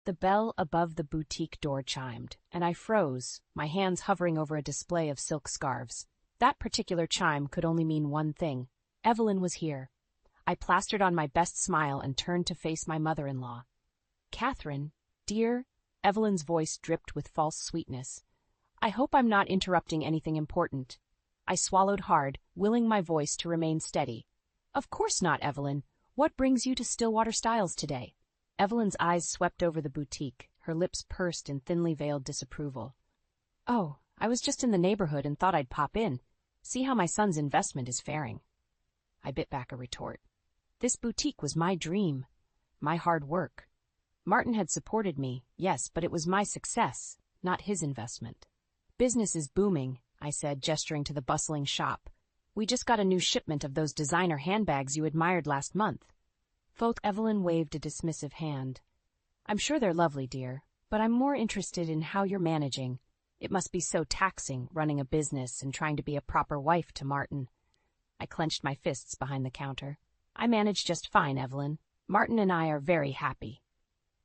The bell above the boutique door chimed, and I froze, my hands hovering over a display of silk scarves. That particular chime could only mean one thing. Evelyn was here. I plastered on my best smile and turned to face my mother-in-law. "Catherine, dear," Evelyn's voice dripped with false sweetness. "I hope I'm not interrupting anything important." I swallowed hard, willing my voice to remain steady. "Of course not, Evelyn. What brings you to Stillwater Styles today?" Evelyn's eyes swept over the boutique, her lips pursed in thinly veiled disapproval. "Oh, I was just in the neighborhood and thought I'd pop in, see how my son's investment is faring." I bit back a retort. This boutique was my dream, my hard work. Martin had supported me, yes, but it was my success, not his investment. "Business is booming," I said, gesturing to the bustling shop. "We just got a new shipment of those designer handbags you admired last month." Evelyn waved a dismissive hand. "I'm sure they're lovely, dear, but I'm more interested in how you're managing. It must be so taxing, running a business and trying to be a proper wife to Martin." I clenched my fists behind the counter. "I manage just fine, Evelyn. Martin and I are very happy."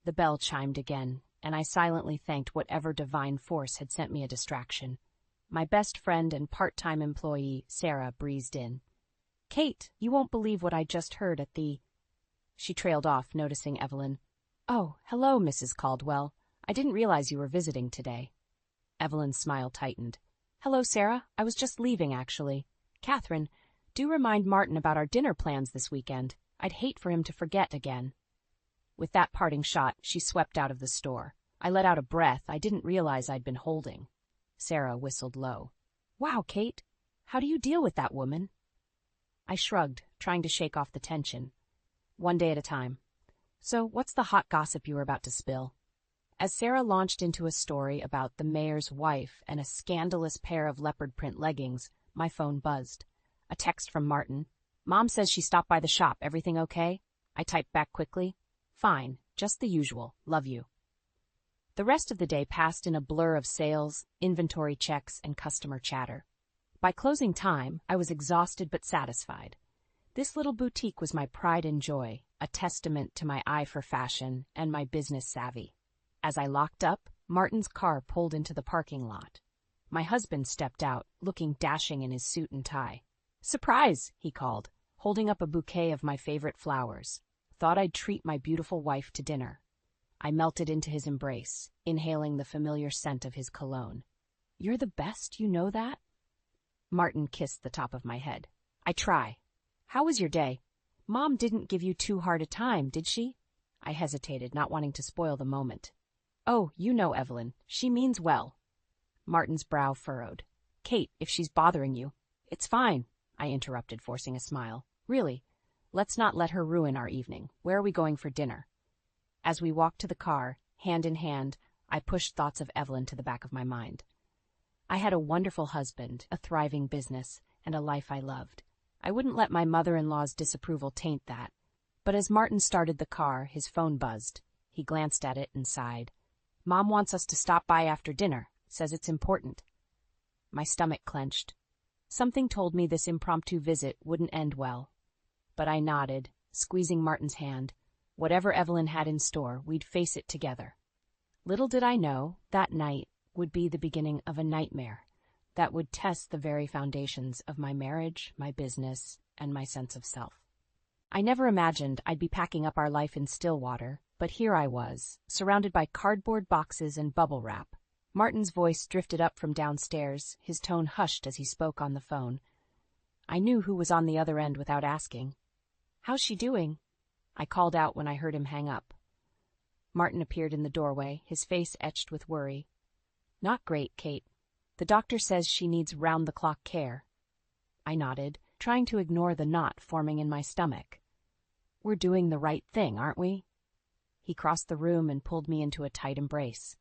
The bell chimed again, and I silently thanked whatever divine force had sent me a distraction. My best friend and part-time employee, Sarah, breezed in. "Kate, you won't believe what I just heard at the—" She trailed off, noticing Evelyn. "Oh, hello, Mrs. Caldwell. I didn't realize you were visiting today." Evelyn's smile tightened. "Hello, Sarah. I was just leaving, actually. Catherine, do remind Martin about our dinner plans this weekend. I'd hate for him to forget again." With that parting shot, she swept out of the store. I let out a breath I didn't realize I'd been holding. Sarah whistled low. "Wow, Kate, how do you deal with that woman?" I shrugged, trying to shake off the tension. "One day at a time. So, what's the hot gossip you were about to spill?" As Sarah launched into a story about the mayor's wife and a scandalous pair of leopard print leggings, my phone buzzed. A text from Martin. "Mom says she stopped by the shop. Everything okay?" I typed back quickly. "Fine, just the usual. Love you." The rest of the day passed in a blur of sales, inventory checks, and customer chatter. By closing time, I was exhausted but satisfied. This little boutique was my pride and joy, a testament to my eye for fashion and my business savvy. As I locked up, Martin's car pulled into the parking lot. My husband stepped out, looking dashing in his suit and tie. "Surprise!" he called, holding up a bouquet of my favorite flowers. "Thought I'd treat my beautiful wife to dinner." I melted into his embrace, inhaling the familiar scent of his cologne. "You're the best, you know that?" Martin kissed the top of my head. "I try. How was your day? Mom didn't give you too hard a time, did she?" I hesitated, not wanting to spoil the moment. "Oh, you know Evelyn. She means well." Martin's brow furrowed. "Kate, if she's bothering you—" "It's fine," I interrupted, forcing a smile. "Really, let's not let her ruin our evening. Where are we going for dinner?" As we walked to the car, hand in hand, I pushed thoughts of Evelyn to the back of my mind. I had a wonderful husband, a thriving business, and a life I loved. I wouldn't let my mother-in-law's disapproval taint that. But as Martin started the car, his phone buzzed. He glanced at it and sighed. "Mom wants us to stop by after dinner. Says it's important." My stomach clenched. Something told me this impromptu visit wouldn't end well. But I nodded, squeezing Martin's hand. Whatever Evelyn had in store, we'd face it together. Little did I know, that night would be the beginning of a nightmare that would test the very foundations of my marriage, my business, and my sense of self. I never imagined I'd be packing up our life in Stillwater, but here I was, surrounded by cardboard boxes and bubble wrap. Martin's voice drifted up from downstairs, his tone hushed as he spoke on the phone. I knew who was on the other end without asking. "How's she doing?" I called out when I heard him hang up. Martin appeared in the doorway, his face etched with worry. "Not great, Kate. The doctor says she needs round-the-clock care." I nodded, trying to ignore the knot forming in my stomach. "We're doing the right thing, aren't we?" He crossed the room and pulled me into a tight embrace.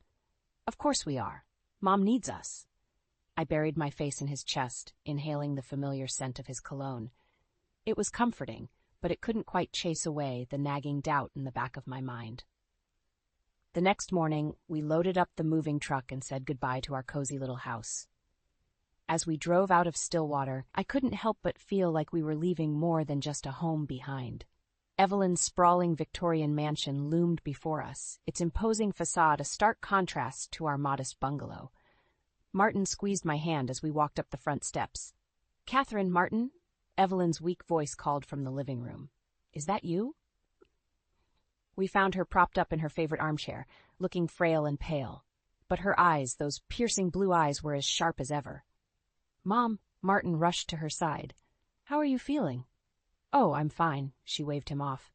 "Of course we are. Mom needs us." I buried my face in his chest, inhaling the familiar scent of his cologne. It was comforting, but it couldn't quite chase away the nagging doubt in the back of my mind. The next morning, we loaded up the moving truck and said goodbye to our cozy little house. As we drove out of Stillwater, I couldn't help but feel like we were leaving more than just a home behind. Evelyn's sprawling Victorian mansion loomed before us, its imposing facade a stark contrast to our modest bungalow. Martin squeezed my hand as we walked up the front steps. "Catherine, Martin?" Evelyn's weak voice called from the living room. "Is that you?" We found her propped up in her favorite armchair, looking frail and pale. But her eyes, those piercing blue eyes, were as sharp as ever. "Mom," Martin rushed to her side. "How are you feeling?" "Oh, I'm fine," she waved him off.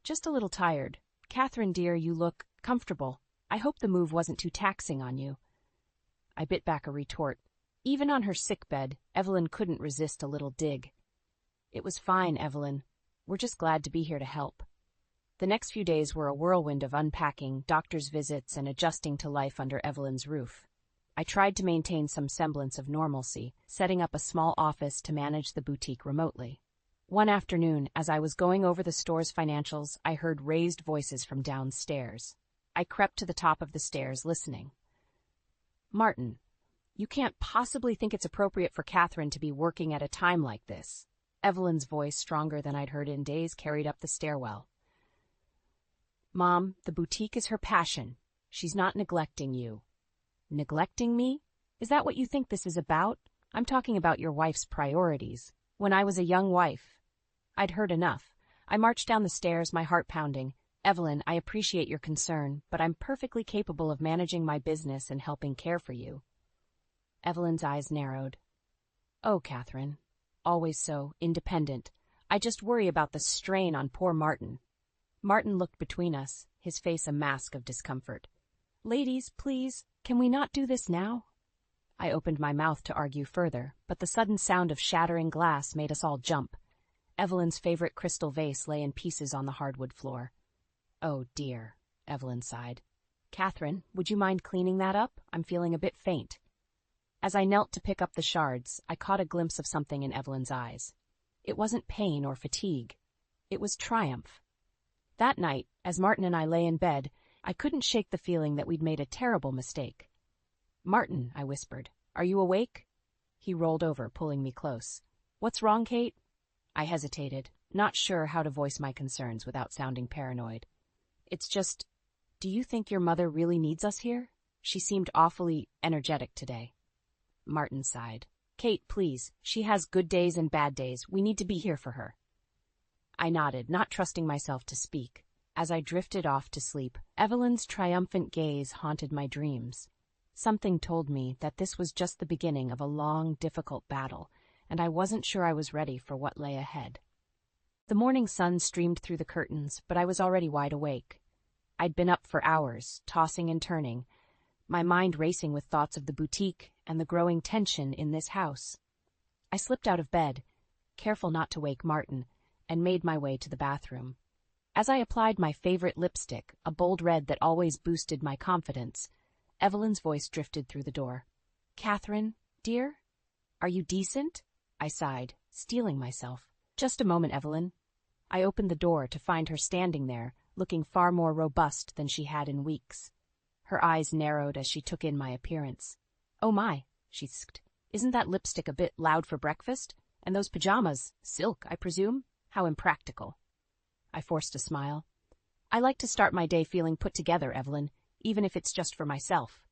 "Just a little tired. Catherine, dear, you look comfortable. I hope the move wasn't too taxing on you." I bit back a retort. Even on her sickbed, Evelyn couldn't resist a little dig. "It was fine, Evelyn. We're just glad to be here to help." The next few days were a whirlwind of unpacking, doctor's visits, and adjusting to life under Evelyn's roof. I tried to maintain some semblance of normalcy, setting up a small office to manage the boutique remotely. One afternoon, as I was going over the store's financials, I heard raised voices from downstairs. I crept to the top of the stairs, listening. "Martin, you can't possibly think it's appropriate for Catherine to be working at a time like this." Evelyn's voice, stronger than I'd heard in days, carried up the stairwell. "Mom, the boutique is her passion. She's not neglecting you." "Neglecting me? Is that what you think this is about? I'm talking about your wife's priorities. When I was a young wife..." I'd heard enough. I marched down the stairs, my heart pounding. "Evelyn, I appreciate your concern, but I'm perfectly capable of managing my business and helping care for you." Evelyn's eyes narrowed. "Oh, Catherine. Always so independent. I just worry about the strain on poor Martin." Martin looked between us, his face a mask of discomfort. "Ladies, please, can we not do this now?" I opened my mouth to argue further, but the sudden sound of shattering glass made us all jump. Evelyn's favorite crystal vase lay in pieces on the hardwood floor. "Oh, dear," Evelyn sighed. "Catherine, would you mind cleaning that up? I'm feeling a bit faint." As I knelt to pick up the shards, I caught a glimpse of something in Evelyn's eyes. It wasn't pain or fatigue. It was triumph. That night, as Martin and I lay in bed, I couldn't shake the feeling that we'd made a terrible mistake. "Martin," I whispered, "are you awake?" He rolled over, pulling me close. "What's wrong, Kate?" I hesitated, not sure how to voice my concerns without sounding paranoid. "It's just, do you think your mother really needs us here? She seemed awfully energetic today." Martin sighed. "Kate, please, she has good days and bad days. We need to be here for her." I nodded, not trusting myself to speak. As I drifted off to sleep, Evelyn's triumphant gaze haunted my dreams. Something told me that this was just the beginning of a long, difficult battle, and I wasn't sure I was ready for what lay ahead. The morning sun streamed through the curtains, but I was already wide awake. I'd been up for hours, tossing and turning, my mind racing with thoughts of the boutique and the growing tension in this house. I slipped out of bed, careful not to wake Martin, and made my way to the bathroom. As I applied my favorite lipstick, a bold red that always boosted my confidence, Evelyn's voice drifted through the door. "Catherine, dear? Are you decent?" I sighed, steeling myself. "Just a moment, Evelyn." I opened the door to find her standing there, looking far more robust than she had in weeks. Her eyes narrowed as she took in my appearance. "Oh my," she sked. "Isn't that lipstick a bit loud for breakfast? And those pajamas, silk, I presume? How impractical." I forced a smile. "I like to start my day feeling put together, Evelyn, even if it's just for myself."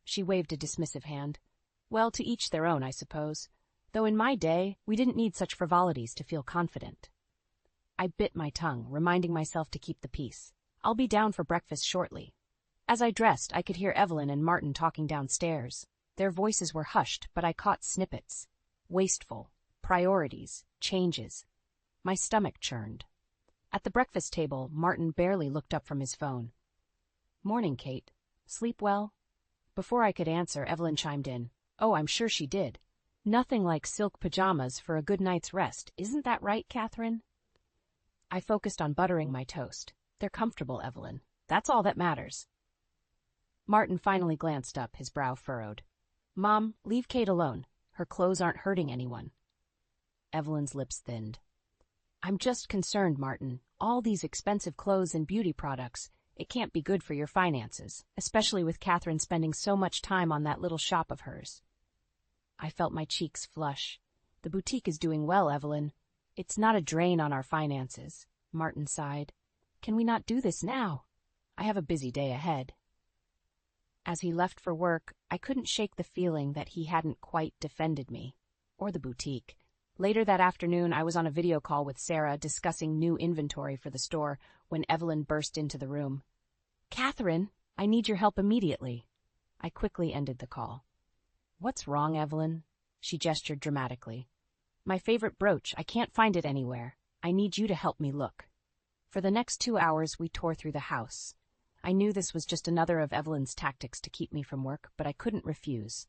She waved a dismissive hand. "Well, to each their own, I suppose. Though in my day, we didn't need such frivolities to feel confident." I bit my tongue, reminding myself to keep the peace. "I'll be down for breakfast shortly." As I dressed, I could hear Evelyn and Martin talking downstairs. Their voices were hushed, but I caught snippets. Wasteful, priorities, changes. My stomach churned. At the breakfast table, Martin barely looked up from his phone. "Morning, Kate. Sleep well?" Before I could answer, Evelyn chimed in. "Oh, I'm sure she did. Nothing like silk pajamas for a good night's rest. Isn't that right, Catherine?" I focused on buttering my toast. "They're comfortable, Evelyn. That's all that matters." Martin finally glanced up, his brow furrowed. "Mom, leave Kate alone. Her clothes aren't hurting anyone." Evelyn's lips thinned. "I'm just concerned, Martin. All these expensive clothes and beauty products, it can't be good for your finances, especially with Catherine spending so much time on that little shop of hers." I felt my cheeks flush. "The boutique is doing well, Evelyn. It's not a drain on our finances. Martin sighed. Can we not do this now? I have a busy day ahead. As he left for work, I couldn't shake the feeling that he hadn't quite defended me, or the boutique. Later that afternoon, I was on a video call with Sarah discussing new inventory for the store when Evelyn burst into the room. Catherine, I need your help immediately. I quickly ended the call. What's wrong, Evelyn? She gestured dramatically. My favorite brooch. I can't find it anywhere. I need you to help me look. For the next 2 hours, we tore through the house. I knew this was just another of Evelyn's tactics to keep me from work, but I couldn't refuse.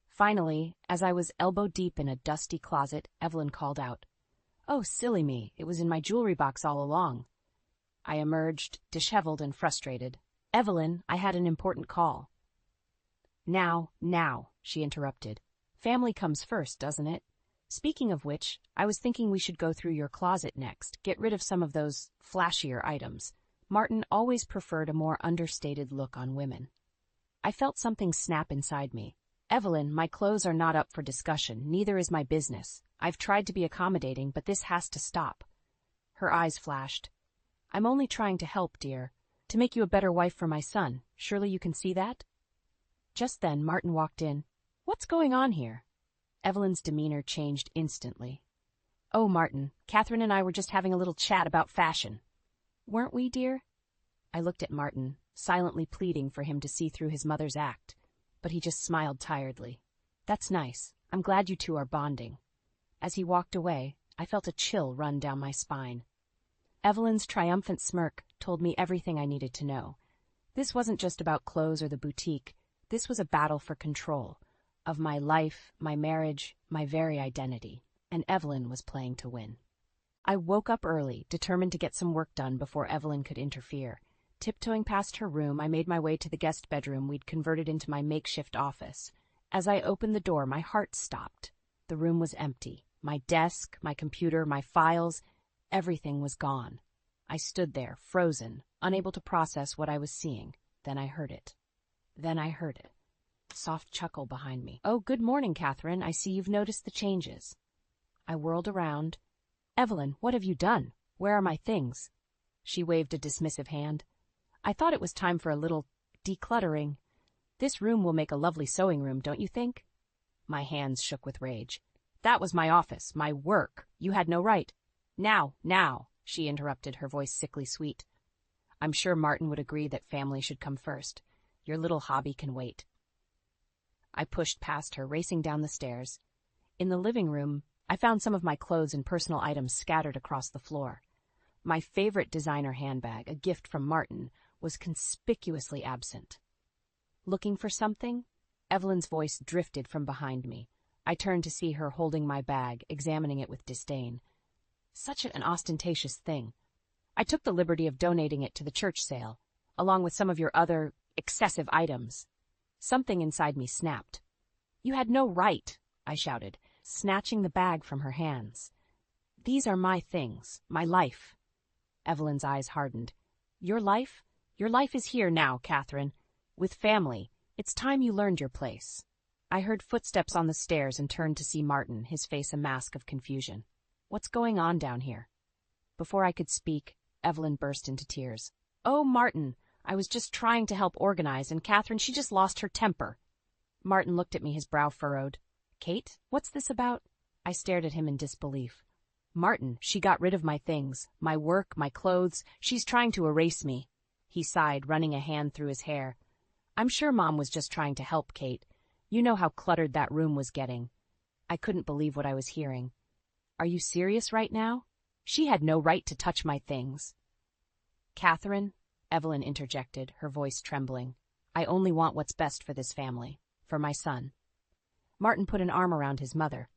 Finally, as I was elbow-deep in a dusty closet, Evelyn called out, Oh, silly me, it was in my jewelry box all along. I emerged, disheveled and frustrated. Evelyn, I had an important call. Now, she interrupted. Family comes first, doesn't it? Speaking of which, I was thinking we should go through your closet next, get rid of some of those flashier items. Martin always preferred a more understated look on women. I felt something snap inside me. Evelyn, my clothes are not up for discussion, neither is my business. I've tried to be accommodating, but this has to stop. Her eyes flashed. I'm only trying to help, dear, to make you a better wife for my son. Surely you can see that? Just then, Martin walked in. What's going on here? Evelyn's demeanor changed instantly. Oh, Martin, Catherine and I were just having a little chat about fashion. Weren't we, dear? I looked at Martin, silently pleading for him to see through his mother's act, but he just smiled tiredly. That's nice. I'm glad you two are bonding. As he walked away, I felt a chill run down my spine. Evelyn's triumphant smirk told me everything I needed to know. This wasn't just about clothes or the boutique. This was a battle for control of my life, my marriage, my very identity, and Evelyn was playing to win. I woke up early, determined to get some work done before Evelyn could interfere. Tiptoeing past her room, I made my way to the guest bedroom we'd converted into my makeshift office. As I opened the door, my heart stopped. The room was empty. My desk, my computer, my files, everything was gone. I stood there, frozen, unable to process what I was seeing. Then I heard it. Soft chuckle behind me. Oh, good morning, Catherine. I see you've noticed the changes. I whirled around. Evelyn, what have you done? Where are my things? She waved a dismissive hand. I thought it was time for a little decluttering. This room will make a lovely sewing room, don't you think? My hands shook with rage. That was my office, my work. You had no right. Now, she interrupted, her voice sickly sweet. I'm sure Martin would agree that family should come first. Your little hobby can wait. I pushed past her, racing down the stairs. In the living room, I found some of my clothes and personal items scattered across the floor. My favorite designer handbag, a gift from Martin, was conspicuously absent. Looking for something? Evelyn's voice drifted from behind me. I turned to see her holding my bag, examining it with disdain. Such an ostentatious thing. I took the liberty of donating it to the church sale, along with some of your other excessive items. Something inside me snapped. You had no right, I shouted, snatching the bag from her hands. These are my things, my life. Evelyn's eyes hardened. Your life? Your life is here now, Catherine. With family. It's time you learned your place. I heard footsteps on the stairs and turned to see Martin, his face a mask of confusion. What's going on down here? Before I could speak, Evelyn burst into tears. Oh, Martin, I was just trying to help organize, and Catherine, she just lost her temper. Martin looked at me, his brow furrowed. Kate, what's this about? I stared at him in disbelief. Martin, she got rid of my things, my work, my clothes. She's trying to erase me. He sighed, running a hand through his hair. I'm sure Mom was just trying to help, Kate. You know how cluttered that room was getting. I couldn't believe what I was hearing. Are you serious right now? She had no right to touch my things. Catherine, Evelyn interjected, her voice trembling. I only want what's best for this family, for my son. Martin put an arm around his mother.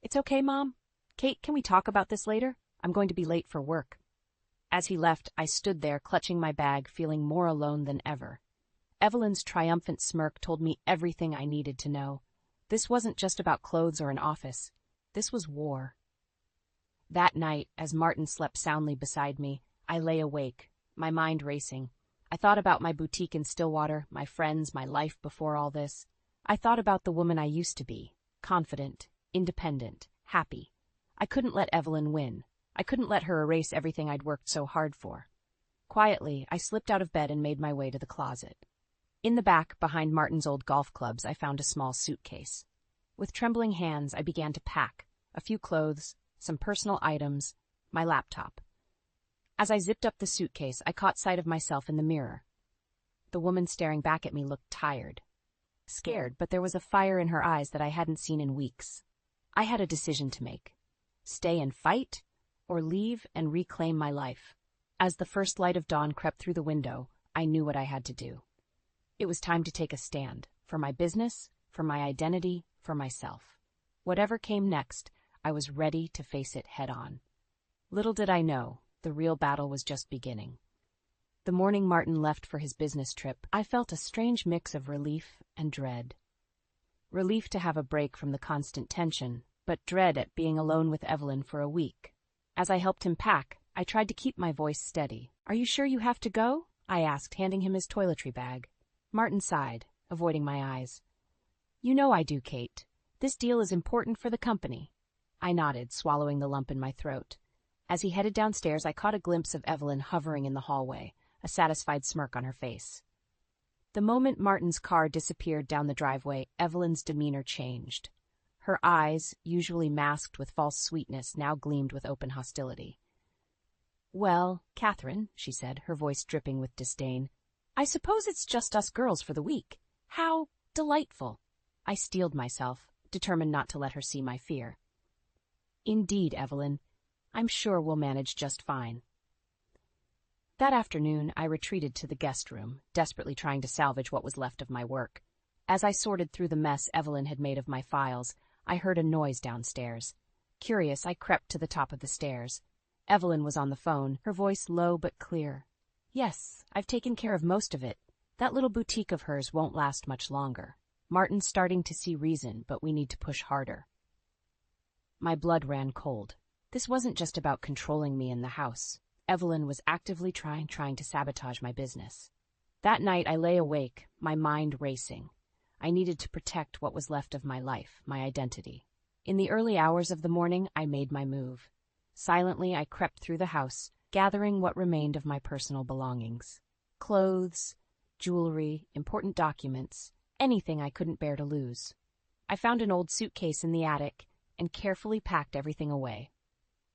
It's okay, Mom. Kate, can we talk about this later? I'm going to be late for work. As he left, I stood there, clutching my bag, feeling more alone than ever. Evelyn's triumphant smirk told me everything I needed to know. This wasn't just about clothes or an office. This was war. That night, as Martin slept soundly beside me, I lay awake, my mind racing. I thought about my boutique in Stillwater, my friends, my life before all this. I thought about the woman I used to be, confident, independent, happy. I couldn't let Evelyn win. I couldn't let her erase everything I'd worked so hard for. Quietly, I slipped out of bed and made my way to the closet. In the back, behind Martin's old golf clubs, I found a small suitcase. With trembling hands, I began to pack a few clothes, some personal items, my laptop. As I zipped up the suitcase, I caught sight of myself in the mirror. The woman staring back at me looked tired, scared, but there was a fire in her eyes that I hadn't seen in weeks. I had a decision to make: stay and fight, or leave and reclaim my life. As the first light of dawn crept through the window, I knew what I had to do. It was time to take a stand, for my business, for my identity, for myself. Whatever came next, I was ready to face it head-on. Little did I know, the real battle was just beginning. The morning Martin left for his business trip, I felt a strange mix of relief and dread. Relief to have a break from the constant tension, but dread at being alone with Evelyn for a week. As I helped him pack, I tried to keep my voice steady. "Are you sure you have to go?" I asked, handing him his toiletry bag. Martin sighed, avoiding my eyes. "You know I do, Kate. This deal is important for the company." I nodded, swallowing the lump in my throat. As he headed downstairs, I caught a glimpse of Evelyn hovering in the hallway, a satisfied smirk on her face. The moment Martin's car disappeared down the driveway, Evelyn's demeanor changed. Her eyes, usually masked with false sweetness, now gleamed with open hostility. "Well, Catherine," she said, her voice dripping with disdain, "I suppose it's just us girls for the week. How delightful." I steeled myself, determined not to let her see my fear. "Indeed, Evelyn, I'm sure we'll manage just fine." That afternoon, I retreated to the guest room, desperately trying to salvage what was left of my work. As I sorted through the mess Evelyn had made of my files, I heard a noise downstairs. Curious, I crept to the top of the stairs. Evelyn was on the phone, her voice low but clear. "Yes, I've taken care of most of it. That little boutique of hers won't last much longer. Martin's starting to see reason, but we need to push harder." My blood ran cold. This wasn't just about controlling me in the house. Evelyn was actively trying to sabotage my business. That night I lay awake, my mind racing. I needed to protect what was left of my life, my identity. In the early hours of the morning, I made my move. Silently, I crept through the house, gathering what remained of my personal belongings. Clothes, jewelry, important documents, anything I couldn't bear to lose. I found an old suitcase in the attic and carefully packed everything away.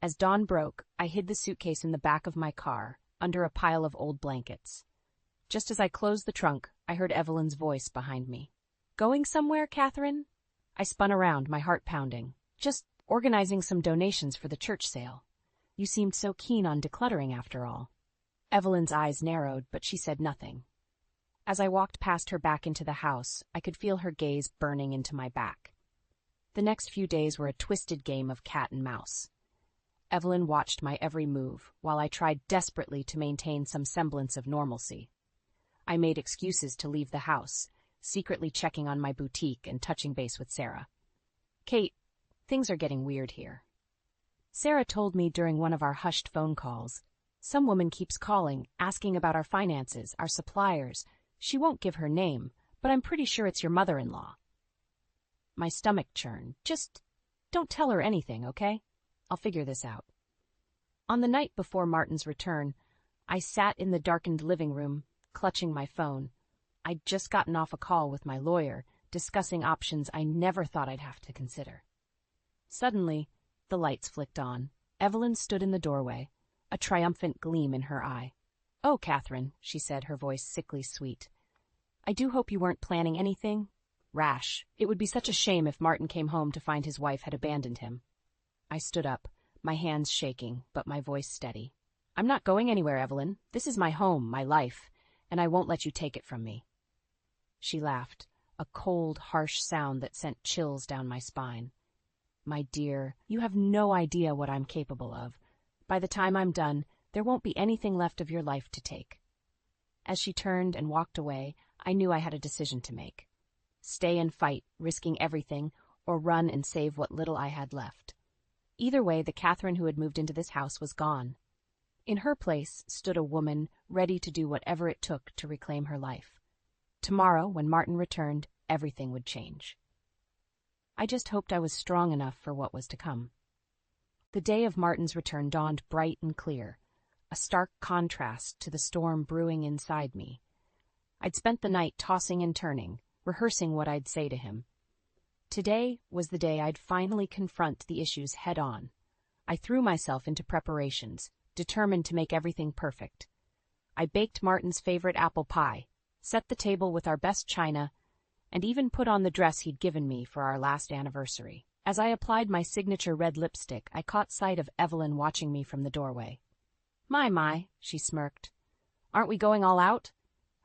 As dawn broke, I hid the suitcase in the back of my car, under a pile of old blankets. Just as I closed the trunk, I heard Evelyn's voice behind me. "Going somewhere, Catherine?" I spun around, my heart pounding. "Just organizing some donations for the church sale. You seemed so keen on decluttering after all." Evelyn's eyes narrowed, but she said nothing. As I walked past her back into the house, I could feel her gaze burning into my back. The next few days were a twisted game of cat and mouse. Evelyn watched my every move, while I tried desperately to maintain some semblance of normalcy. I made excuses to leave the house, secretly checking on my boutique and touching base with Sarah. "Kate, things are getting weird here." Sarah told me during one of our hushed phone calls. "Some woman keeps calling, asking about our finances, our suppliers. She won't give her name, but I'm pretty sure it's your mother-in-law." My stomach churned. "Just don't tell her anything, okay? I'll figure this out." On the night before Martin's return, I sat in the darkened living room, clutching my phone. I'd just gotten off a call with my lawyer, discussing options I never thought I'd have to consider. Suddenly, the lights flicked on. Evelyn stood in the doorway, a triumphant gleam in her eye. "Oh, Catherine," she said, her voice sickly sweet. "I do hope you weren't planning anything rash. It would be such a shame if Martin came home to find his wife had abandoned him." I stood up, my hands shaking, but my voice steady. "I'm not going anywhere, Evelyn. This is my home, my life, and I won't let you take it from me." She laughed, a cold, harsh sound that sent chills down my spine. "My dear, you have no idea what I'm capable of. By the time I'm done, there won't be anything left of your life to take." As she turned and walked away, I knew I had a decision to make. Stay and fight, risking everything, or run and save what little I had left. Either way, the Catherine who had moved into this house was gone. In her place stood a woman ready to do whatever it took to reclaim her life. Tomorrow, when Martin returned, everything would change. I just hoped I was strong enough for what was to come. The day of Martin's return dawned bright and clear, a stark contrast to the storm brewing inside me. I'd spent the night tossing and turning, rehearsing what I'd say to him. Today was the day I'd finally confront the issues head-on. I threw myself into preparations, determined to make everything perfect. I baked Martin's favorite apple pie, set the table with our best china, and even put on the dress he'd given me for our last anniversary. As I applied my signature red lipstick, I caught sight of Evelyn watching me from the doorway. My, she smirked. Aren't we going all out?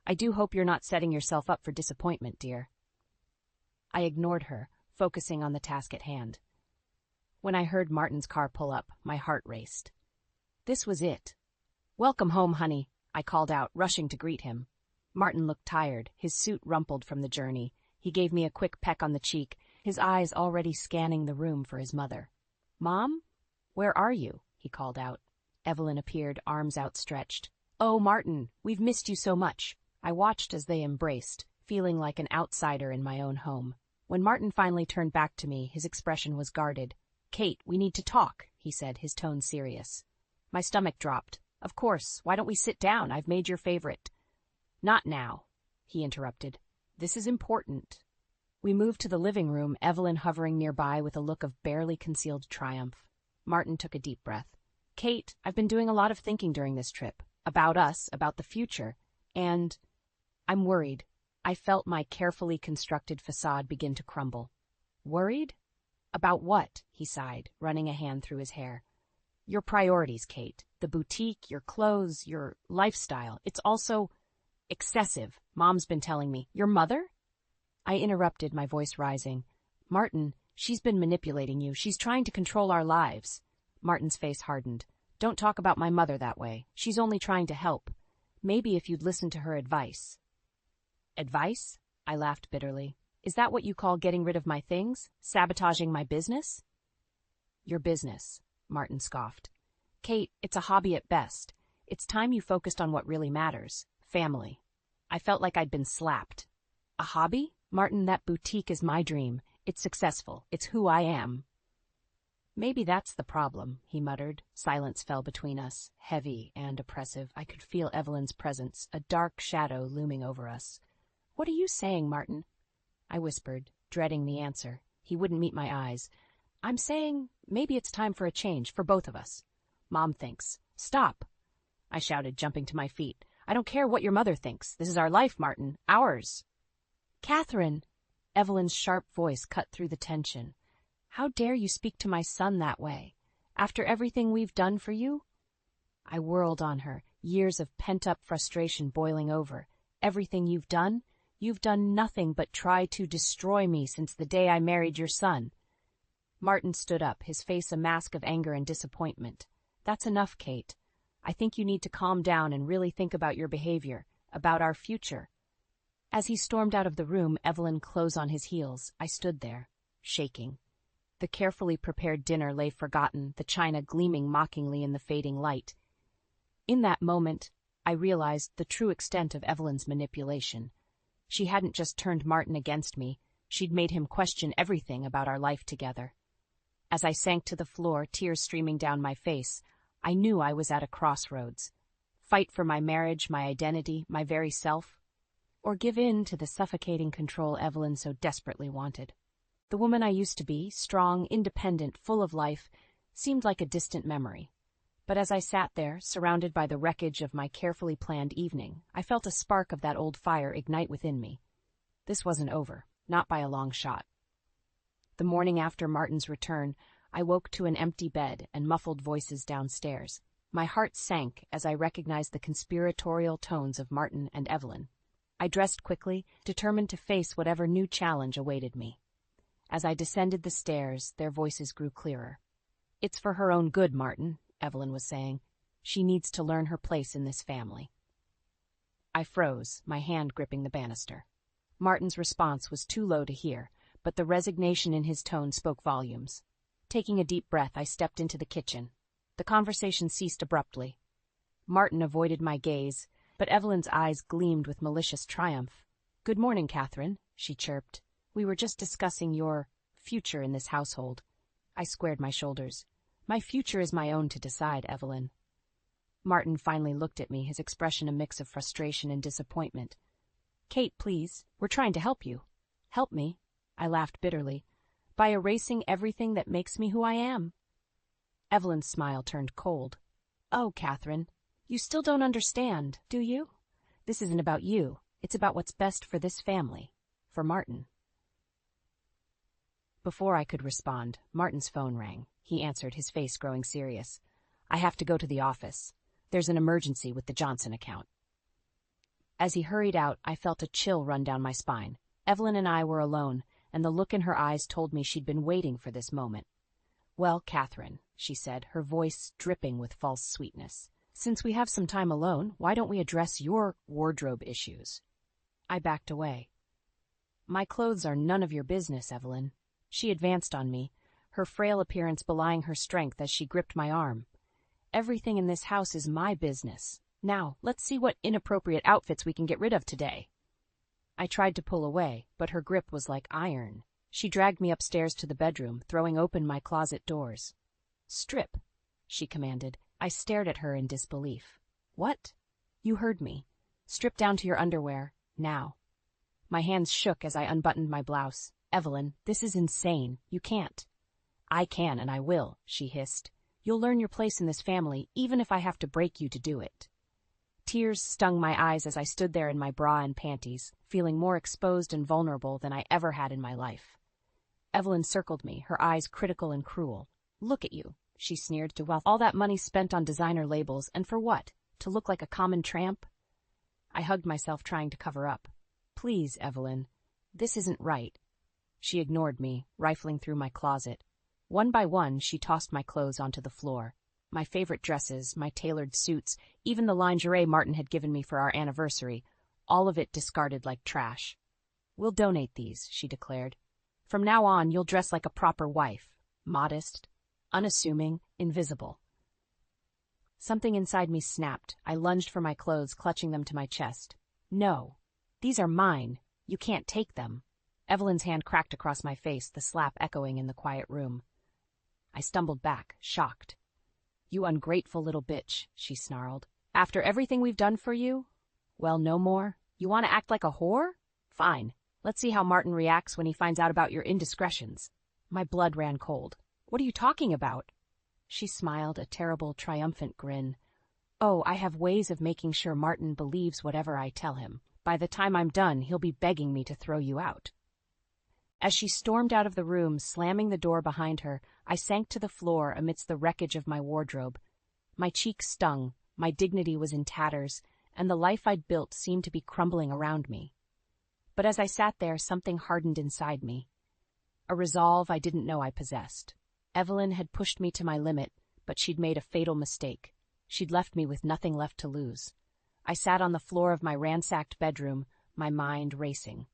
I do hope you're not setting yourself up for disappointment, dear. I ignored her, focusing on the task at hand. When I heard Martin's car pull up, my heart raced. This was it. Welcome home, honey, I called out, rushing to greet him. Martin looked tired, his suit rumpled from the journey. He gave me a quick peck on the cheek, his eyes already scanning the room for his mother. Mom? Where are you? He called out. Evelyn appeared, arms outstretched. Oh, Martin, we've missed you so much. I watched as they embraced, feeling like an outsider in my own home. When Martin finally turned back to me, his expression was guarded. Kate, we need to talk, he said, his tone serious. My stomach dropped. Of course, why don't we sit down? I've made your favorite. Not now, he interrupted. This is important. We moved to the living room, Evelyn hovering nearby with a look of barely concealed triumph. Martin took a deep breath. Kate, I've been doing a lot of thinking during this trip. About us, about the future. And I'm worried. I felt my carefully constructed facade begin to crumble. Worried? About what? He sighed, running a hand through his hair. Your priorities, Kate. The boutique, your clothes, your lifestyle. It's also excessive, Mom's been telling me. Your mother? I interrupted, my voice rising. Martin, she's been manipulating you. She's trying to control our lives. Martin's face hardened. Don't talk about my mother that way. She's only trying to help. Maybe if you'd listen to her advice. Advice? I laughed bitterly. Is that what you call getting rid of my things? Sabotaging my business? Your business, Martin scoffed. Kate, it's a hobby at best. It's time you focused on what really matters. Family. I felt like I'd been slapped. A hobby? Martin, that boutique is my dream. It's successful. It's who I am. Maybe that's the problem, he muttered. Silence fell between us, heavy and oppressive. I could feel Evelyn's presence, a dark shadow looming over us. What are you saying, Martin? I whispered, dreading the answer. He wouldn't meet my eyes. I'm saying maybe it's time for a change, for both of us. Mom thinks. Stop! I shouted, jumping to my feet. I don't care what your mother thinks. This is our life, Martin. Ours. Catherine! Evelyn's sharp voice cut through the tension. How dare you speak to my son that way? After everything we've done for you? I whirled on her, years of pent-up frustration boiling over. Everything you've done? You've done nothing but try to destroy me since the day I married your son. Martin stood up, his face a mask of anger and disappointment. That's enough, Kate. I think you need to calm down and really think about your behavior, about our future. As he stormed out of the room, Evelyn closed on his heels. I stood there, shaking. The carefully prepared dinner lay forgotten, the china gleaming mockingly in the fading light. In that moment, I realized the true extent of Evelyn's manipulation. She hadn't just turned Martin against me, she'd made him question everything about our life together. As I sank to the floor, tears streaming down my face, I knew I was at a crossroads. Fight for my marriage, my identity, my very self, or give in to the suffocating control Evelyn so desperately wanted. The woman I used to be, strong, independent, full of life, seemed like a distant memory. But as I sat there, surrounded by the wreckage of my carefully planned evening, I felt a spark of that old fire ignite within me. This wasn't over, not by a long shot. The morning after Martin's return, I woke to an empty bed and muffled voices downstairs. My heart sank as I recognized the conspiratorial tones of Martin and Evelyn. I dressed quickly, determined to face whatever new challenge awaited me. As I descended the stairs, their voices grew clearer. It's for her own good, Martin, Evelyn was saying. She needs to learn her place in this family. I froze, my hand gripping the banister. Martin's response was too low to hear, but the resignation in his tone spoke volumes. Taking a deep breath, I stepped into the kitchen. The conversation ceased abruptly. Martin avoided my gaze, but Evelyn's eyes gleamed with malicious triumph. Good morning, Catherine, she chirped. We were just discussing your future in this household. I squared my shoulders. My future is my own to decide, Evelyn. Martin finally looked at me, his expression a mix of frustration and disappointment. Kate, please, we're trying to help you. Help me, I laughed bitterly, by erasing everything that makes me who I am. Evelyn's smile turned cold. Oh, Catherine, you still don't understand, do you? This isn't about you. It's about what's best for this family, for Martin. Before I could respond, Martin's phone rang. He answered, his face growing serious. I have to go to the office. There's an emergency with the Johnson account. As he hurried out, I felt a chill run down my spine. Evelyn and I were alone, and the look in her eyes told me she'd been waiting for this moment. Well, Catherine, she said, her voice dripping with false sweetness, since we have some time alone, why don't we address your wardrobe issues? I backed away. My clothes are none of your business, Evelyn. She advanced on me, her frail appearance belying her strength as she gripped my arm. Everything in this house is my business. Now, let's see what inappropriate outfits we can get rid of today. I tried to pull away, but her grip was like iron. She dragged me upstairs to the bedroom, throwing open my closet doors. Strip, she commanded. I stared at her in disbelief. What? You heard me. Strip down to your underwear, now. My hands shook as I unbuttoned my blouse. Evelyn, this is insane. You can't. I can and I will, she hissed. You'll learn your place in this family, even if I have to break you to do it. Tears stung my eyes as I stood there in my bra and panties, feeling more exposed and vulnerable than I ever had in my life. Evelyn circled me, her eyes critical and cruel. Look at you, she sneered, to wealth. All that money spent on designer labels, and for what? To look like a common tramp? I hugged myself, trying to cover up. Please, Evelyn, this isn't right. She ignored me, rifling through my closet. One by one, she tossed my clothes onto the floor. My favorite dresses, my tailored suits, even the lingerie Martin had given me for our anniversary, all of it discarded like trash. We'll donate these, she declared. From now on, you'll dress like a proper wife, modest, unassuming, invisible. Something inside me snapped. I lunged for my clothes, clutching them to my chest. No, these are mine. You can't take them. Evelyn's hand cracked across my face, the slap echoing in the quiet room. I stumbled back, shocked. You ungrateful little bitch, she snarled. After everything we've done for you? Well, no more. You want to act like a whore? Fine. Let's see how Martin reacts when he finds out about your indiscretions. My blood ran cold. What are you talking about? She smiled, a terrible, triumphant grin. Oh, I have ways of making sure Martin believes whatever I tell him. By the time I'm done, he'll be begging me to throw you out. As she stormed out of the room, slamming the door behind her, I sank to the floor amidst the wreckage of my wardrobe. My cheeks stung, my dignity was in tatters, and the life I'd built seemed to be crumbling around me. But as I sat there, something hardened inside me. A resolve I didn't know I possessed. Evelyn had pushed me to my limit, but she'd made a fatal mistake. She'd left me with nothing left to lose. I sat on the floor of my ransacked bedroom, my mind racing.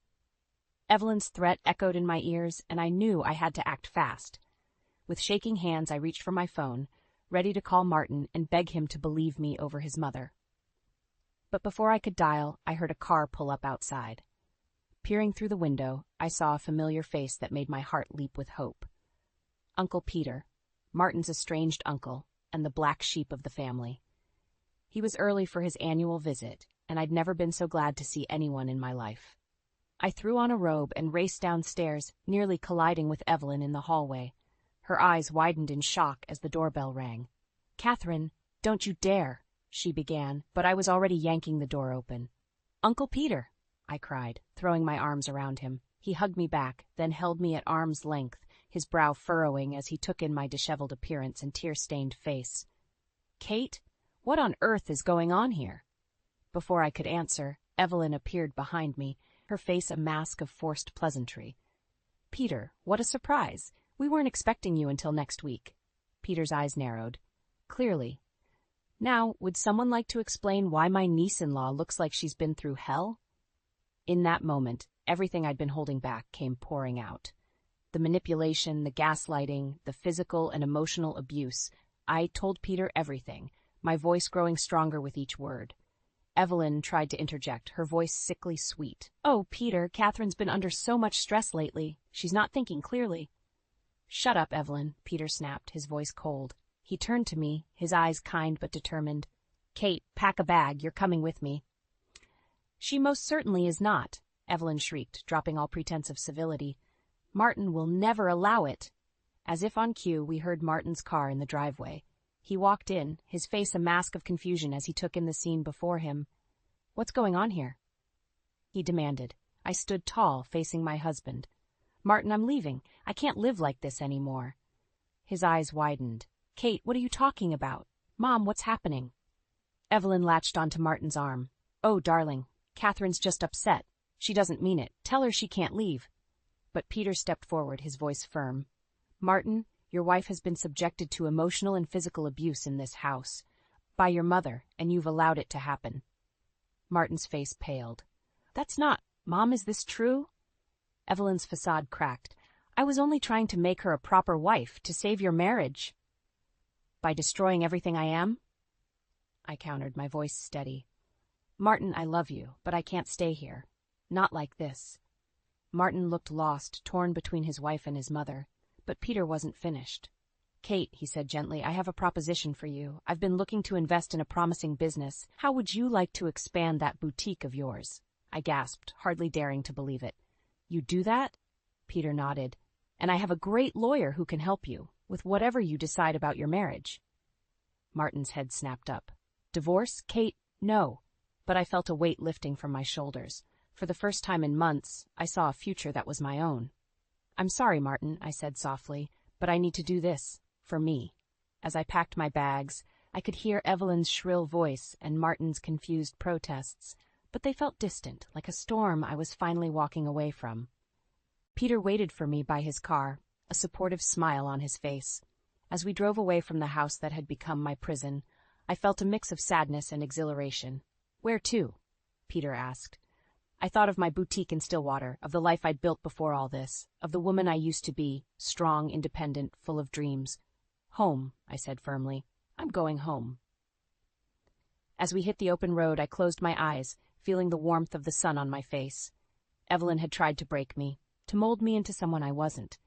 Evelyn's threat echoed in my ears, and I knew I had to act fast. With shaking hands, I reached for my phone, ready to call Martin and beg him to believe me over his mother. But before I could dial, I heard a car pull up outside. Peering through the window, I saw a familiar face that made my heart leap with hope. Uncle Peter, Martin's estranged uncle, and the black sheep of the family. He was early for his annual visit, and I'd never been so glad to see anyone in my life. I threw on a robe and raced downstairs, nearly colliding with Evelyn in the hallway. Her eyes widened in shock as the doorbell rang. "Catherine, don't you dare," she began, but I was already yanking the door open. "Uncle Peter," I cried, throwing my arms around him. He hugged me back, then held me at arm's length, his brow furrowing as he took in my disheveled appearance and tear-stained face. "Kate, what on earth is going on here?" Before I could answer, Evelyn appeared behind me, her face a mask of forced pleasantry. "Peter, what a surprise. We weren't expecting you until next week." Peter's eyes narrowed. "Clearly. Now, would someone like to explain why my niece-in-law looks like she's been through hell?" In that moment, everything I'd been holding back came pouring out. The manipulation, the gaslighting, the physical and emotional abuse. I told Peter everything, my voice growing stronger with each word. Evelyn tried to interject, her voice sickly sweet. "Oh, Peter, Catherine's been under so much stress lately. She's not thinking clearly." "Shut up, Evelyn," Peter snapped, his voice cold. He turned to me, his eyes kind but determined. "Kate, pack a bag, you're coming with me." "She most certainly is not," Evelyn shrieked, dropping all pretense of civility. "Martin will never allow it." As if on cue, we heard Martin's car in the driveway. He walked in, his face a mask of confusion as he took in the scene before him. "What's going on here?" he demanded. I stood tall, facing my husband. "Martin, I'm leaving. I can't live like this anymore." His eyes widened. "Kate, what are you talking about? Mom, what's happening?" Evelyn latched onto Martin's arm. "Oh, darling, Catherine's just upset. She doesn't mean it. Tell her she can't leave." But Peter stepped forward, his voice firm. "Martin, your wife has been subjected to emotional and physical abuse in this house. By your mother, and you've allowed it to happen." Martin's face paled. "That's not... Mom, is this true?" Evelyn's facade cracked. "I was only trying to make her a proper wife, to save your marriage." "By destroying everything I am?" I countered, my voice steady. "Martin, I love you, but I can't stay here. Not like this." Martin looked lost, torn between his wife and his mother. But Peter wasn't finished. "Kate," he said gently, "I have a proposition for you. I've been looking to invest in a promising business. How would you like to expand that boutique of yours?" I gasped, hardly daring to believe it. "You do that?" Peter nodded. "And I have a great lawyer who can help you, with whatever you decide about your marriage." Martin's head snapped up. "Divorce, Kate? No." But I felt a weight lifting from my shoulders. For the first time in months, I saw a future that was my own. "I'm sorry, Martin," I said softly, "but I need to do this, for me." As I packed my bags, I could hear Evelyn's shrill voice and Martin's confused protests, but they felt distant, like a storm I was finally walking away from. Peter waited for me by his car, a supportive smile on his face. As we drove away from the house that had become my prison, I felt a mix of sadness and exhilaration. "Where to?" Peter asked. I thought of my boutique in Stillwater, of the life I'd built before all this, of the woman I used to be, strong, independent, full of dreams. "Home," I said firmly. "I'm going home." As we hit the open road, I closed my eyes, feeling the warmth of the sun on my face. Evelyn had tried to break me, to mold me into someone I wasn't.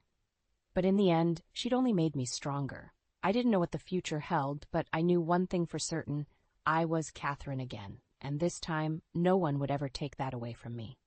But in the end, she'd only made me stronger. I didn't know what the future held, but I knew one thing for certain. I was Catherine again, and this time, no one would ever take that away from me.